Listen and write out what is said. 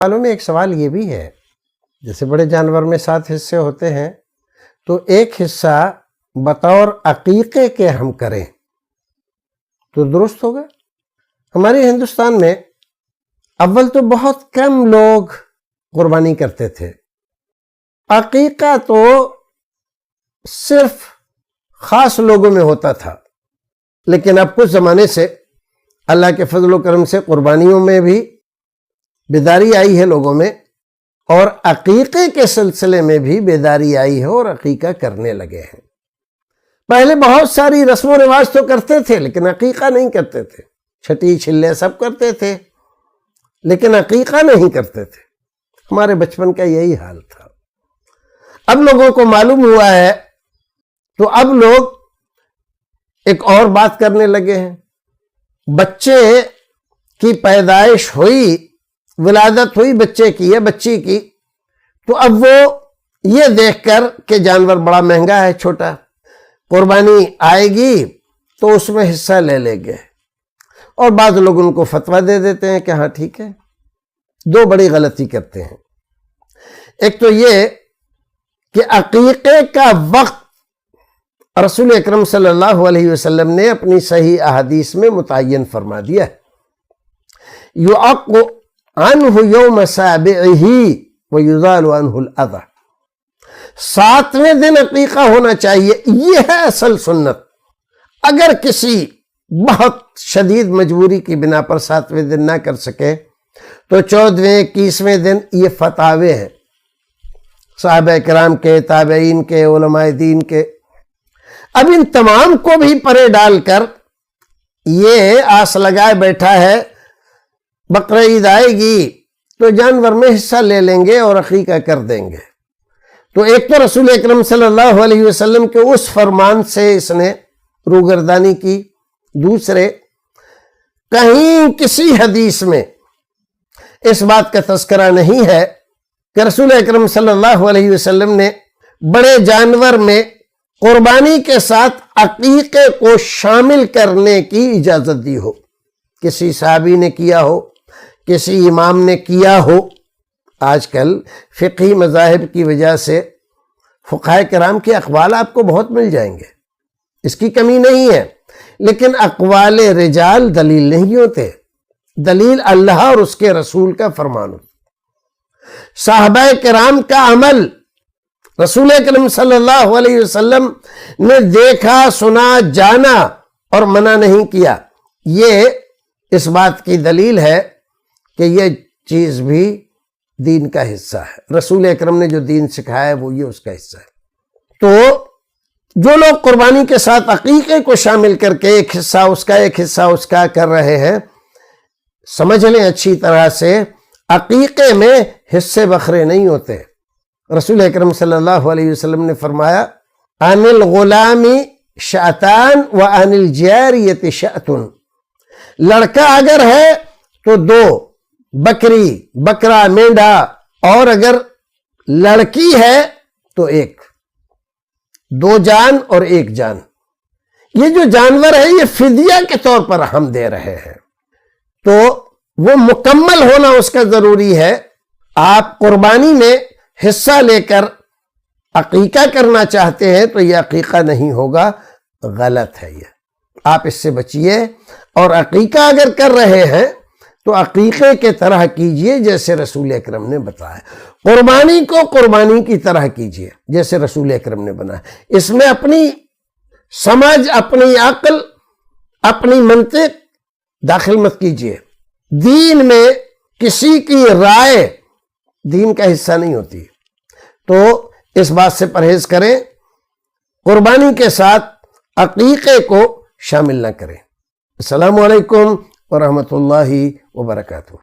والوں میں ایک سوال یہ بھی ہے، جیسے بڑے جانور میں 7 حصے ہوتے ہیں تو ایک حصہ بطور عقیقے کے ہم کریں تو درست ہوگا؟ ہمارے ہندوستان میں اول تو بہت کم لوگ قربانی کرتے تھے، عقیقہ تو صرف خاص لوگوں میں ہوتا تھا، لیکن اب کچھ زمانے سے اللہ کے فضل و کرم سے قربانیوں میں بھی بیداری آئی ہے لوگوں میں، اور عقیقے کے سلسلے میں بھی بیداری آئی ہے اور عقیقہ کرنے لگے ہیں۔ پہلے بہت ساری رسم و رواج تو کرتے تھے لیکن عقیقہ نہیں کرتے تھے، چھٹی چھلے سب کرتے تھے لیکن عقیقہ نہیں کرتے تھے۔ ہمارے بچپن کا یہی حال تھا۔ اب لوگوں کو معلوم ہوا ہے تو اب لوگ ایک اور بات کرنے لگے ہیں۔ بچے کی پیدائش ہوئی، ولادت ہوئی بچے کی یا بچی کی، تو اب وہ یہ دیکھ کر کہ جانور بڑا مہنگا ہے چھوٹا، قربانی آئے گی تو اس میں حصہ لے لیں گے، اور بعض لوگ ان کو فتویٰ دے دیتے ہیں کہ ہاں ٹھیک ہے۔ دو بڑی غلطی کرتے ہیں۔ ایک تو یہ کہ عقیقے کا وقت رسول اکرم صلی اللہ علیہ وسلم نے اپنی صحیح احادیث میں متعین فرما دیا ہے، یعق عنہ یوم سابعہ ویزال عنہ الاذی، 7ویں دن عقیقہ ہونا چاہیے، یہ ہے اصل سنت۔ اگر کسی بہت شدید مجبوری کی بنا پر 7ویں دن نہ کر سکے تو 14ویں 21ویں دن یہ فتاوے ہیں صحابہ کرام کے، تابعین کے، علماء دین کے۔ اب ان تمام کو بھی پرے ڈال کر یہ آس لگائے بیٹھا ہے بقرہ عید آئے گی تو جانور میں حصہ لے لیں گے اور عقیقہ کر دیں گے۔ تو ایک تو رسول اکرم صلی اللہ علیہ وسلم کے اس فرمان سے اس نے روگردانی کی، دوسرے کہیں کسی حدیث میں اس بات کا تذکرہ نہیں ہے کہ رسول اکرم صلی اللہ علیہ وسلم نے بڑے جانور میں قربانی کے ساتھ عقیقے کو شامل کرنے کی اجازت دی ہو، کسی صحابی نے کیا ہو، کسی امام نے کیا ہو۔ آج کل فقہی مذاہب کی وجہ سے فقہاء کرام کے اقوال آپ کو بہت مل جائیں گے، اس کی کمی نہیں ہے، لیکن اقوال رجال دلیل نہیں ہوتے، دلیل اللہ اور اس کے رسول کا فرمان ہوتا۔ صحابہ کرام کا عمل رسول اکرم صلی اللہ علیہ وسلم نے دیکھا، سنا، جانا اور منع نہیں کیا، یہ اس بات کی دلیل ہے کہ یہ چیز بھی دین کا حصہ ہے۔ رسول اکرم نے جو دین سکھایا ہے وہ یہ اس کا حصہ ہے۔ تو جو لوگ قربانی کے ساتھ عقیقے کو شامل کر کے ایک حصہ اس کا ایک حصہ اس کا کر رہے ہیں، سمجھ لیں اچھی طرح سے عقیقے میں حصے بکھرے نہیں ہوتے۔ رسول اکرم صلی اللہ علیہ وسلم نے فرمایا عن الغلام شأتان وعن الجاریۃ شأت، لڑکا اگر ہے تو 2 بکری، بکرا، مینڈا، اور اگر لڑکی ہے تو 1، 2 جان اور 1 جان۔ یہ جو جانور ہے یہ فدیہ کے طور پر ہم دے رہے ہیں، تو وہ مکمل ہونا اس کا ضروری ہے۔ آپ قربانی میں حصہ لے کر عقیقہ کرنا چاہتے ہیں تو یہ عقیقہ نہیں ہوگا، غلط ہے یہ، آپ اس سے بچیے۔ اور عقیقہ اگر کر رہے ہیں تو عقیقے کے طرح کیجئے جیسے رسول اکرم نے بتایا، قربانی کو قربانی کی طرح کیجئے جیسے رسول اکرم نے بنایا۔ اس میں اپنی سمجھ، اپنی عقل، اپنی منطق داخل مت کیجئے۔ دین میں کسی کی رائے دین کا حصہ نہیں ہوتی، تو اس بات سے پرہیز کریں، قربانی کے ساتھ عقیقے کو شامل نہ کریں۔ السلام علیکم ورحمۃ اللہ وبرکاتہ۔